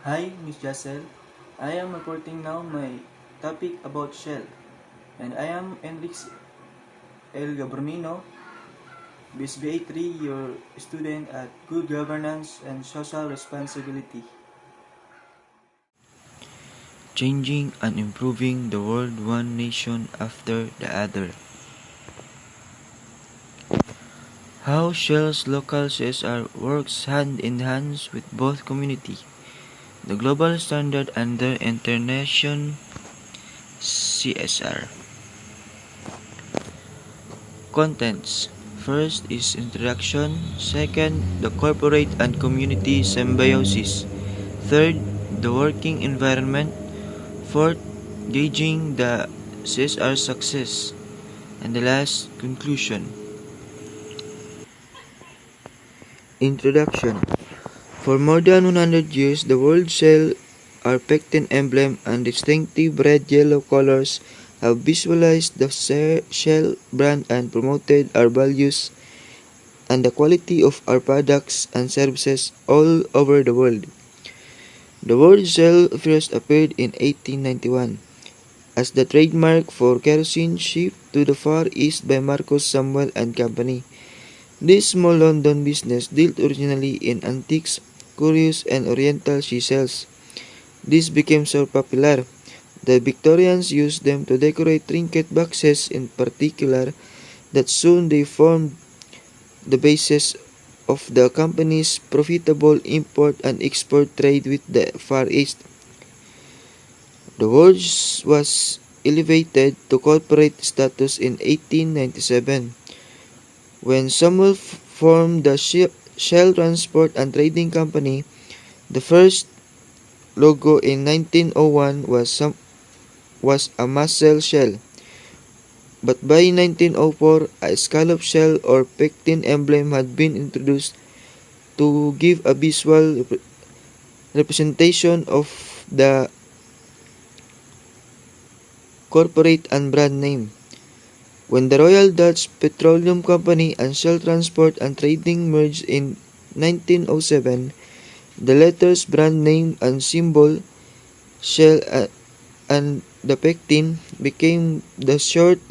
Hi, Miss Jassel. I am reporting now my topic about Shell, and I am Enrix El Gabronino, BSBA 3, your student at Good Governance and Social Responsibility. Changing and improving the world one nation after the other. How Shell's local CSR works hand in hand with both community, the global standard and the international CSR. Contents. First is introduction, second, the corporate and community symbiosis, third, the working environment, fourth, gauging the CSR success, and the last, conclusion. Introduction. For more than 100 years, the World Shell, our pectin emblem, and distinctive red yellow colors have visualized the Shell brand and promoted our values and the quality of our products and services all over the world. The word Shell first appeared in 1891 as the trademark for kerosene shipped to the Far East by Marcus Samuel and Company. This small London business dealt originally in antiques, curios, and oriental seashells. These became so popular, the Victorians used them to decorate trinket boxes in particular, that soon they formed the basis of the company's profitable import and export trade with the Far East. The word was elevated to corporate status in 1897 when Samuel formed the Shell Transport and Trading Company. The first logo in 1901 was a mussel shell, but by 1904 a scallop shell or pectin emblem had been introduced to give a visual representation of the corporate and brand name. When the Royal Dutch Petroleum Company and Shell Transport and Trading merged in 1907, the letters, brand name, and symbol Shell and the pectin became the short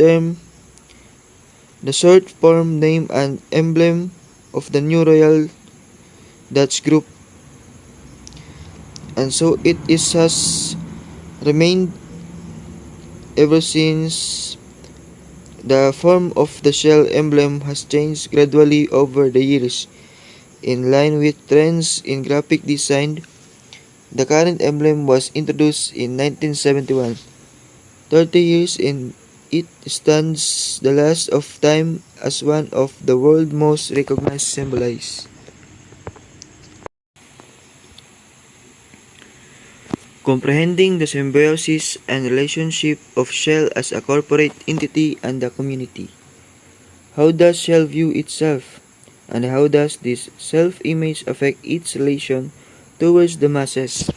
form name and emblem of the new Royal Dutch Group, and so it has remained ever since. The form of the Shell emblem has changed gradually over the years. In line with trends in graphic design, the current emblem was introduced in 1971. 30 years in, it stands the last of time as one of the world's most recognized symbols. Comprehending the symbiosis and relationship of Shell as a corporate entity and the community. How does Shell view itself? And how does this self-image affect its relation towards the masses?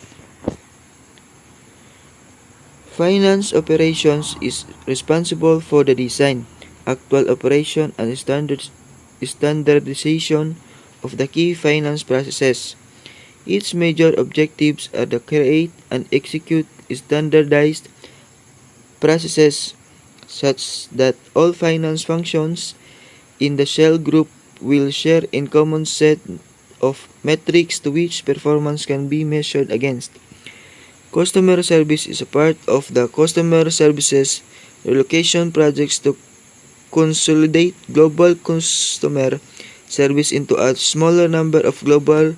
Finance operations is responsible for the design, actual operation, and standardization of the key finance processes. Its major objectives are to create and execute standardized processes such that all finance functions in the Shell Group will share in common set of metrics to which performance can be measured against. Customer service is a part of the customer services relocation projects to consolidate global customer service into a smaller number of global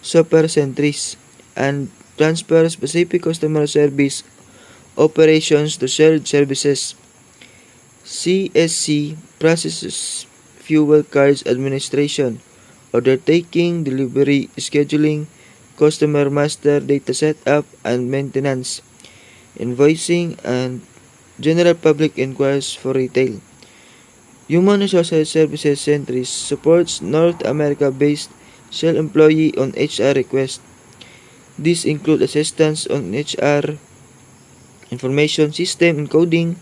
super centers and transfer specific customer service operations to shared services. CSC processes fuel cards administration, order taking, delivery, scheduling, customer master data setup and maintenance, invoicing, and general public inquiries for retail. Human Resources Services Centris supports North America-based Shell employee on HR requests. These include assistance on HR information system encoding,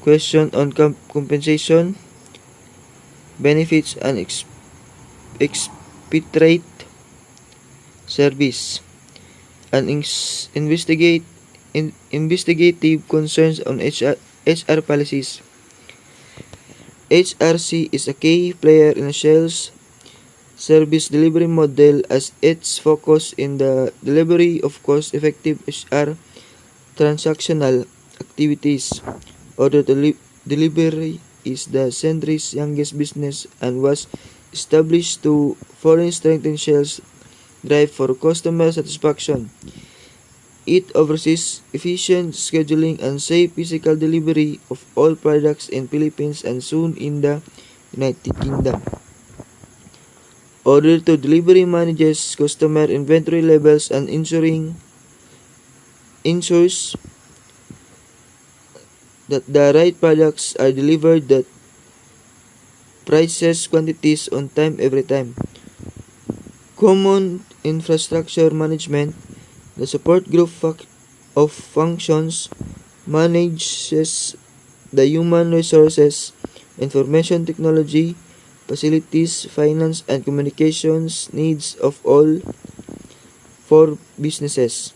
question on compensation, benefits, and expedite service. and investigative concerns on HR policies. HRC is a key player in Shell's service delivery model as its focus in the delivery of cost-effective HR transactional activities. Order delivery is the century's youngest business and was established to further strengthen Shell's drive for customer satisfaction. It oversees efficient scheduling and safe physical delivery of all products in Philippines and soon in the United Kingdom. Order to delivery manages customer inventory levels and ensures that the right products are delivered at prices quantities on time every time. Common infrastructure management. The support group of functions manages the human resources, information technology, facilities, finance, and communications needs of all four businesses.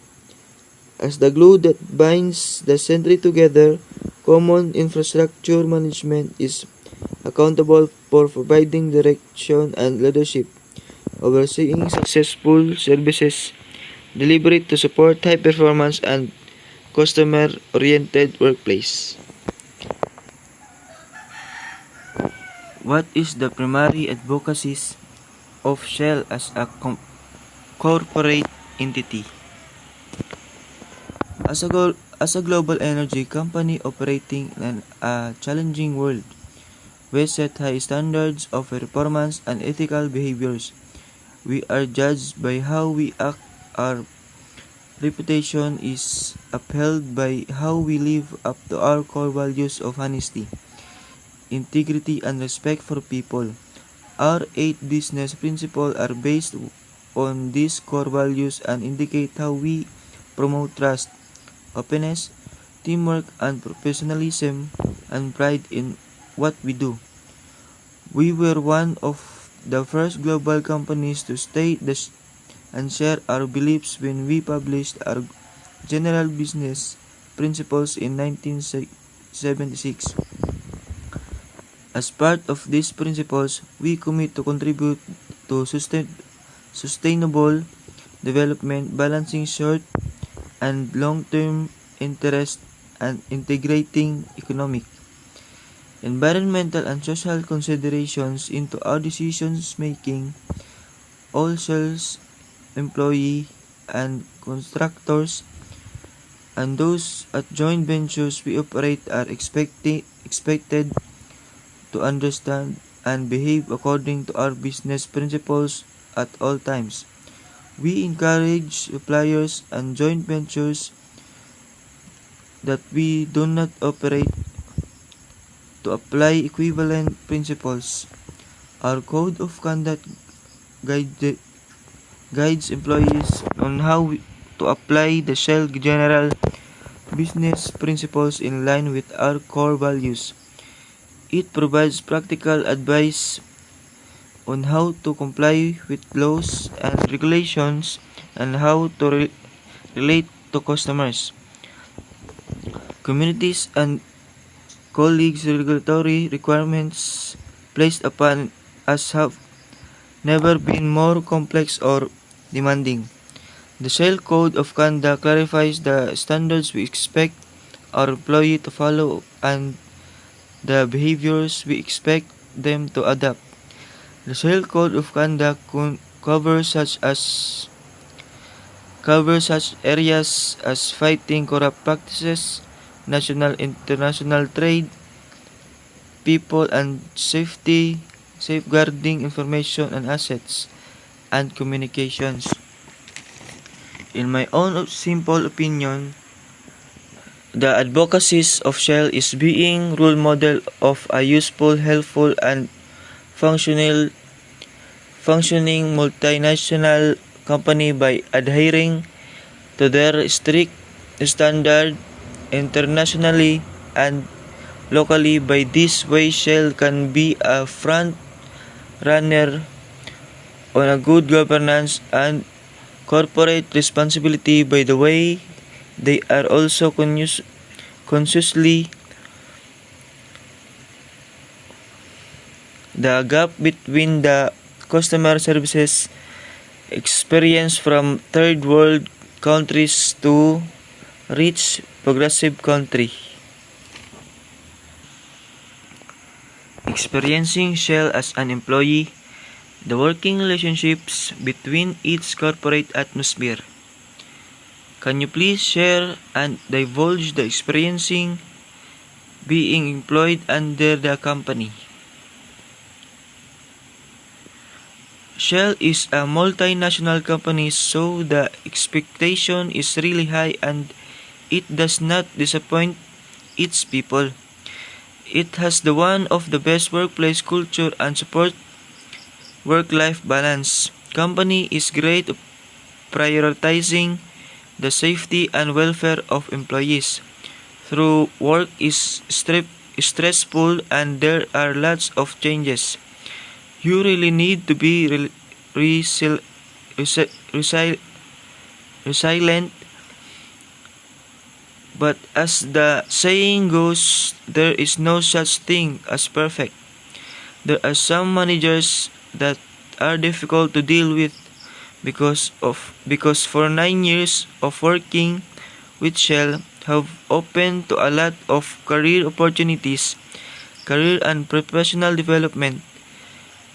As the glue that binds the century together, common infrastructure management is accountable for providing direction and leadership, overseeing successful services delivery to support high performance and customer-oriented workplace. What is the primary advocacy of Shell as a corporate entity? As a global energy company operating in a challenging world, we set high standards of performance and ethical behaviors. We are judged by how we act. Our reputation is upheld by how we live up to our core values of honesty, integrity, and respect for people. Our 8 business principles are based on these core values and indicate how we promote trust, openness, teamwork, and professionalism and pride in what we do. We were one of the first global companies to state and share our beliefs when we published our general business principles in 1976. As part of these principles, we commit to contribute to sustainable development, balancing short and long-term interest and integrating economic, environmental, and social considerations into our decisions making. All Shell's employees and contractors and those at joint ventures we operate are expected to understand and behave according to our business principles at all times. We encourage suppliers and joint ventures that we do not operate to apply equivalent principles. Our code of conduct guides employees on how to apply the Shell general business principles in line with our core values. It provides practical advice on how to comply with laws and regulations and how to relate to customers, communities, and colleagues. Regulatory requirements placed upon us have never been more complex or demanding. The Shell Code of Conduct clarifies the standards we expect our employees to follow and the behaviors we expect them to adopt. The Shell Code of Conduct covers such areas as fighting corrupt practices, national international trade, people and safety, safeguarding information and assets, and communications. In my own simple opinion, the advocacies of Shell is being role model of a useful, helpful, and functioning multinational company by adhering to their strict standard internationally and locally. By this way, Shell can be a front runner on a good governance and corporate responsibility by the way they are also consciously the gap between the customer services experience from third world countries to rich progressive country. Experiencing Shell as an employee, the working relationships between its corporate atmosphere. Can you please share and divulge the experiencing being employed under the company? Shell is a multinational company, so the expectation is really high and it does not disappoint its people. It has the one of the best workplace culture and support work-life balance. Company is great at prioritizing the safety and welfare of employees. Through work is stressful and there are lots of changes. You really need to be resilient, but as the saying goes, there is no such thing as perfect. There are some managers that are difficult to deal with because for 9 years of working with Shell have opened to a lot of career opportunities, career and professional development.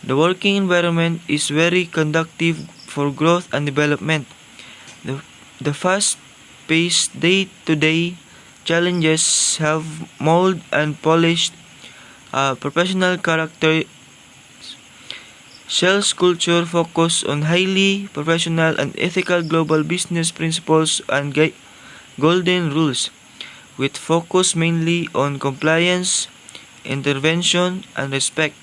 The working environment is very conducive for growth and development. The fast-paced day-to-day challenges have molded and polished professional character. Shell's culture focus on highly professional and ethical global business principles and golden rules, with focus mainly on compliance, intervention, and respect.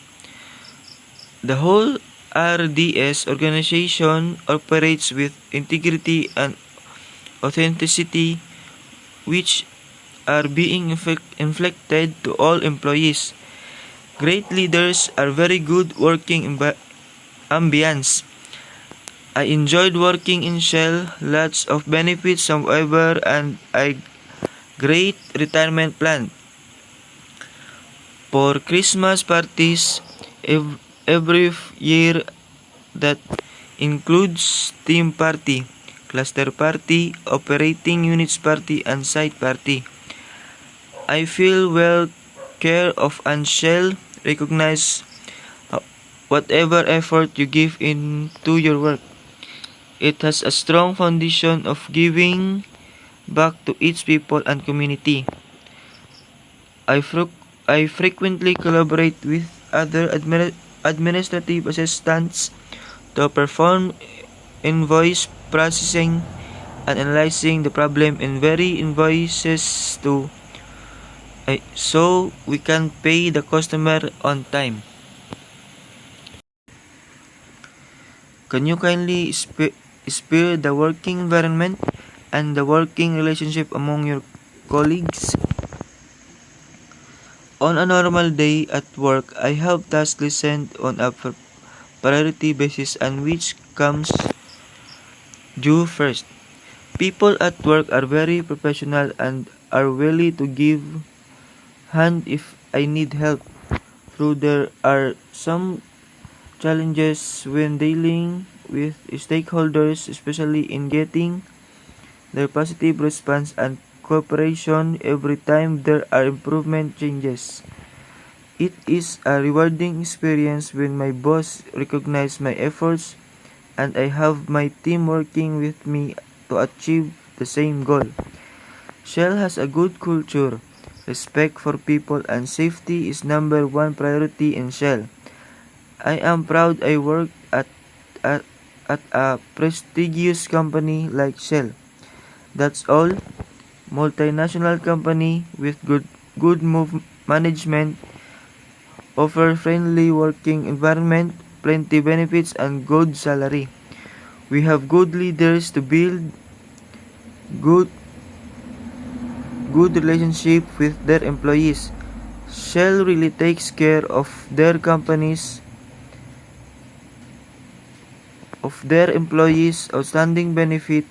The whole RDS organization operates with integrity and authenticity, which are being inflected to all employees. Great leaders are very good working ambience. I enjoyed working in Shell, lots of benefits however, and a great retirement plan. For Christmas parties every year that includes team party, cluster party, operating units party, and site party. I feel well care of and Shell recognize whatever effort you give into your work. It has a strong foundation of giving back to its people and community. I frequently collaborate with other administrative assistants to perform invoice processing and analyzing the problem in very invoices so we can pay the customer on time. Can you kindly spare the working environment and the working relationship among your colleagues? On a normal day at work, I have tasks listed on a priority basis and which comes due first. People at work are very professional and are willing to give hand if I need help. Though there are some challenges when dealing with stakeholders, especially in getting their positive response and cooperation every time there are improvement changes. It is a rewarding experience when my boss recognizes my efforts and I have my team working with me to achieve the same goal. Shell has a good culture. Respect for people and safety is number one priority in Shell. I am proud I work at a prestigious company like Shell. That's all. Multinational company with good management, offer friendly working environment, plenty benefits and good salary. We have good leaders to build good relationship with their employees. Shell really takes care of their companies of their employees' outstanding benefit.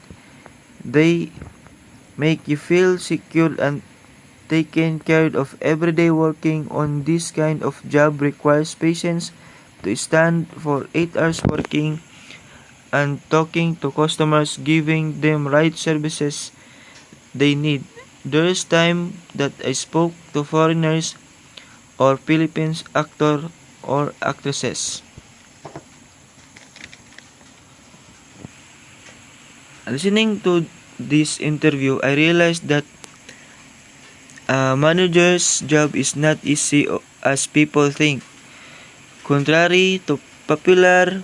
They make you feel secure and taken care of. Every day working on this kind of job requires patience to stand for 8 hours working and talking to customers, giving them right services they need. There's time that I spoke to foreigners or Philippines actor or actresses. Listening to this interview, I realized that a manager's job is not easy as people think. Contrary to popular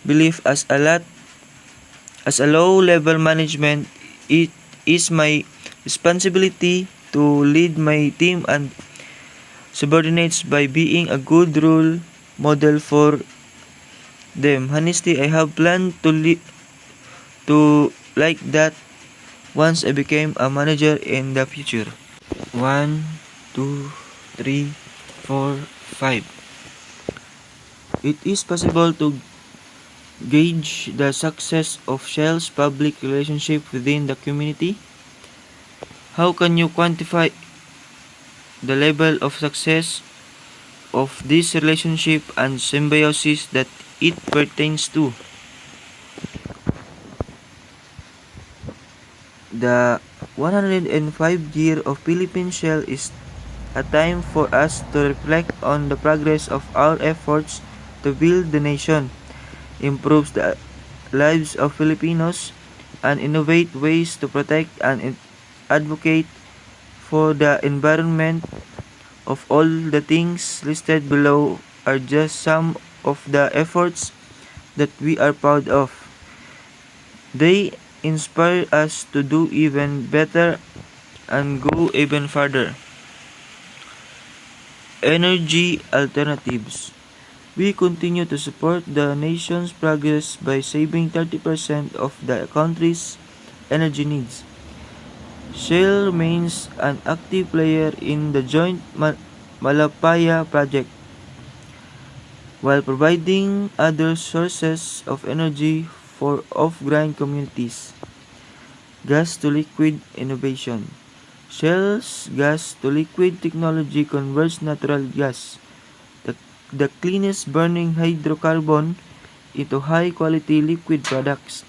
belief, as a low-level management, it is my responsibility to lead my team and subordinates by being a good role model for them. Honestly, I have planned to like that once I became a manager in the future. 1, 2, 3, 4, 5. It is possible to gauge the success of Shell's public relationship within the community. How can you quantify the level of success of this relationship and symbiosis that it pertains to? The 105 year of Philippine Shell is a time for us to reflect on the progress of our efforts to build the nation, improve the lives of Filipinos, and innovate ways to protect and advocate for the environment. Of all the things listed below are just some of the efforts that we are proud of. They inspire us to do even better and go even further. Energy alternatives. We continue to support the nation's progress by saving 30% of the country's energy needs. Shill remains an active player in the joint Malapaya project, while providing other sources of energy for off-grid communities. Gas-to-liquid innovation. Shell's gas-to-liquid technology converts natural gas, the cleanest burning hydrocarbon, into high-quality liquid products.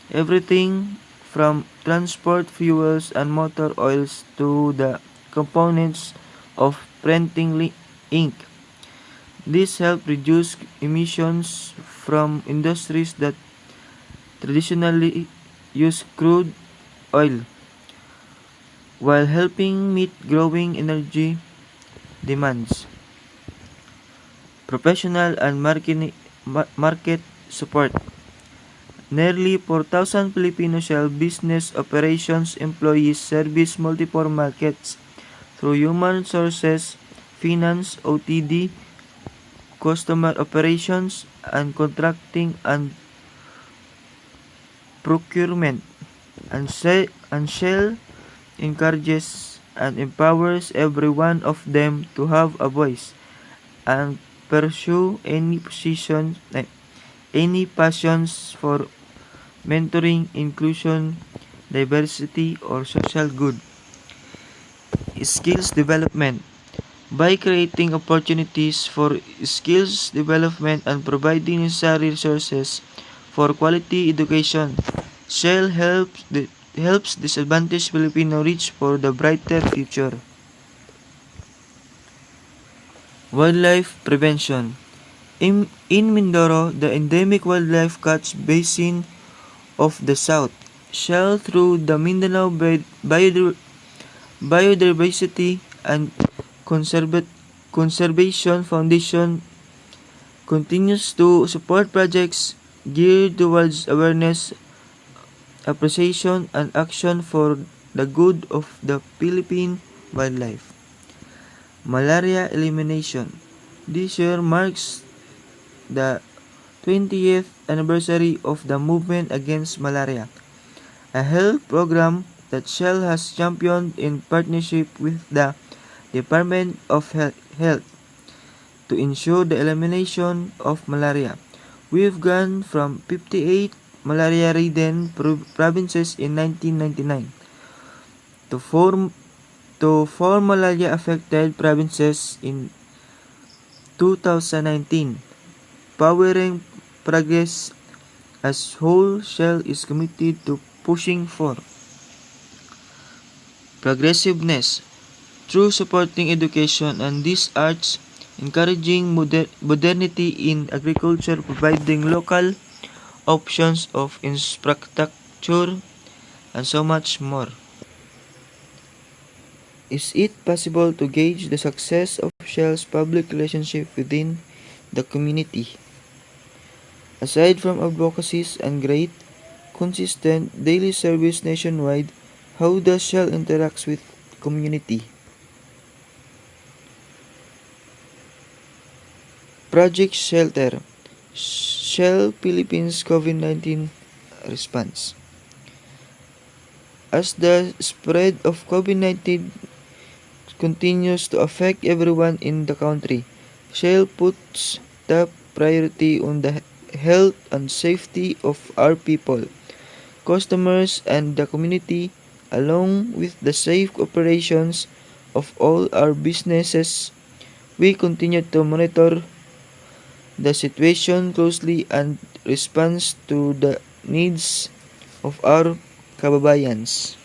Everything from transport fuels and motor oils to the components of printing ink. This helps reduce emissions from industries that traditionally use crude oil, while helping meet growing energy demands. Professional and market support. Nearly 4,000 Filipino Shell business operations employees service multiple markets through human sources, finance, OTD, customer operations, and contracting and procurement. And Shell encourages and empowers every one of them to have a voice and pursue any passions for mentoring, inclusion, diversity, or social good. Skills development. By creating opportunities for skills development and providing necessary resources for quality education, Shell helps disadvantaged Filipino reach for the brighter future. Wildlife prevention. In Mindoro, the endemic wildlife catch basin of the South, Shell through the Mindanao Biodiversity and Conservation Foundation continues to support projects geared towards awareness, appreciation, and action for the good of the Philippine wildlife. Malaria elimination. This year marks the 20th anniversary of the movement against malaria, a health program that Shell has championed in partnership with the Department of Health to ensure the elimination of malaria. We've gone from 58 malaria-ridden provinces in 1999 to four malaria-affected provinces in 2019, powering progress as whole Shell is committed to pushing for progressiveness through supporting education and these arts, encouraging modernity in agriculture, providing local options of infrastructure, and so much more. Is it possible to gauge the success of Shell's public relationship within the community? Aside from advocacies and great, consistent daily service nationwide, how does Shell interact with community? Project Shelter, Shell Philippines COVID-19 response. As the spread of COVID-19 continues to affect everyone in the country, Shell puts top priority on the health and safety of our people, customers, and the community, along with the safe operations of all our businesses. We continue to monitor the situation closely and respond to the needs of our kababayans.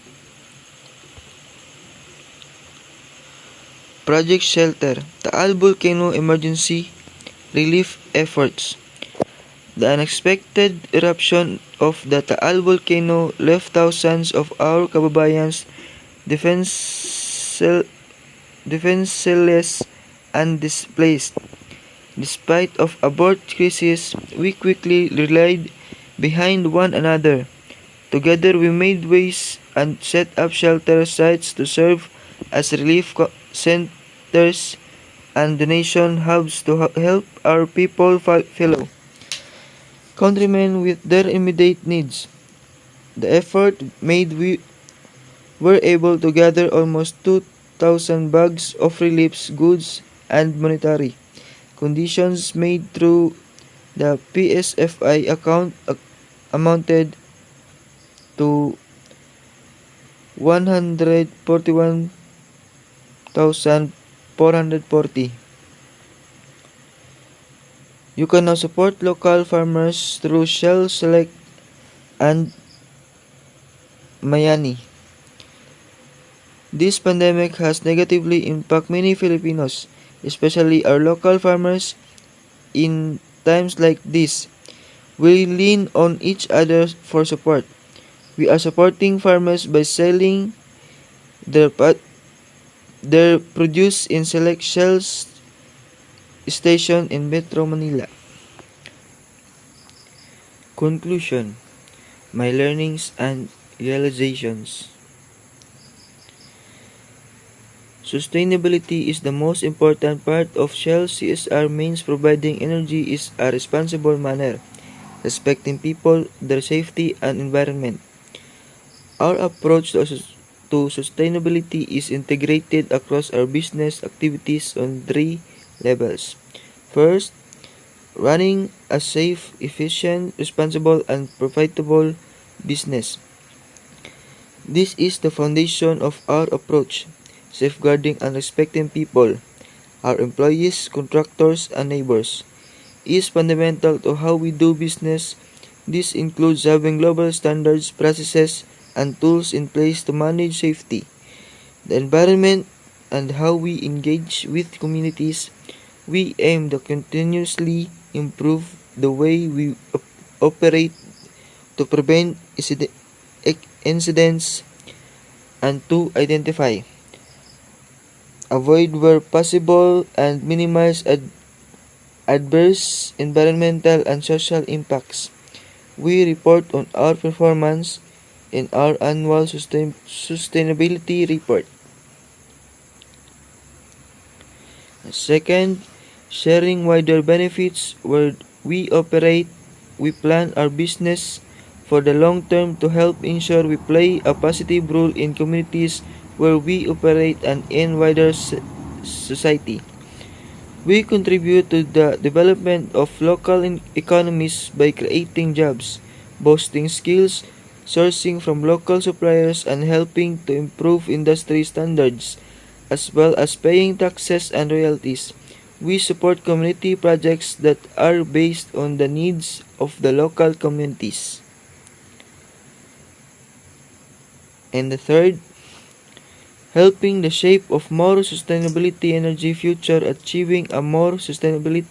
Project Shelter, Taal Volcano Emergency Relief Efforts. The unexpected eruption of the Taal volcano left thousands of our kababayans defenseless and displaced. Despite of abort crisis, we quickly rallied behind one another. Together we made ways and set up shelter sites to serve as relief centers and donation hubs to help our people fellow countrymen with their immediate needs. The effort made we were able to gather almost 2,000 bags of relief goods and monetary conditions made through the PSFI account amounted to 141,440. You can now support local farmers through Shell Select and Mayani. This pandemic has negatively impacted many Filipinos, especially our local farmers. In times like this, we lean on each other for support. We are supporting farmers by selling their produce in select Shell station in Metro Manila. Conclusion. My learnings and realizations. Sustainability is the most important part of Shell CSR means providing energy is a responsible manner, respecting people, their safety, and environment. Our approach to sustainability is integrated across our business activities on 3 levels. First, running a safe, efficient, responsible, and profitable business. This is the foundation of our approach, safeguarding and respecting people, our employees, contractors, and neighbors, is fundamental to how we do business. This includes having global standards, processes, and tools in place to manage safety, the environment, and how we engage with communities. We aim to continuously improve the way we operate to prevent incidents and to identify, avoid where possible, and minimize adverse environmental and social impacts. We report on our performance in our annual sustainability report. Second, sharing wider benefits where we operate. We plan our business for the long term to help ensure we play a positive role in communities where we operate and in wider society. We contribute to the development of local economies by creating jobs, boosting skills, sourcing from local suppliers, and helping to improve industry standards, as well as paying taxes and royalties. We support community projects that are based on the needs of the local communities. And the third, helping the shape of more sustainability energy future, achieving a more sustainable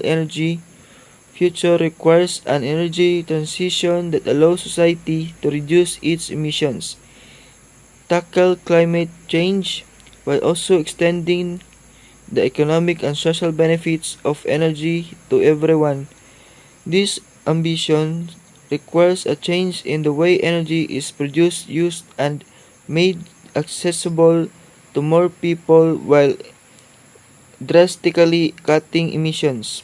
energy future requires an energy transition that allows society to reduce its emissions, tackle climate change, while also extending the economic and social benefits of energy to everyone. This ambition requires a change in the way energy is produced, used, and made accessible to more people while drastically cutting emissions.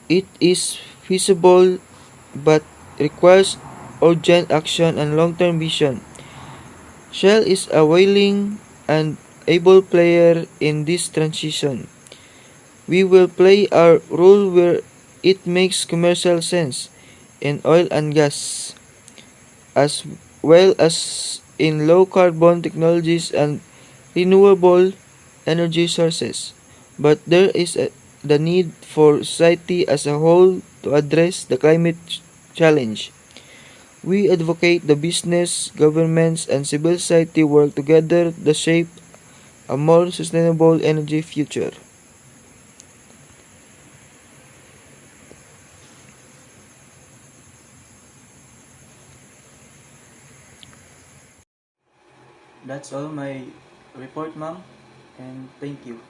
It is feasible but requires urgent action and long-term vision. Shell is a willing and able player in this transition. We will play our role where it makes commercial sense in oil and gas, as well as in low carbon technologies and renewable energy sources. But there is the need for society as a whole to address the climate challenge. We advocate the business, governments, and civil society work together to shape a more sustainable energy future. That's all my report, ma'am, and thank you.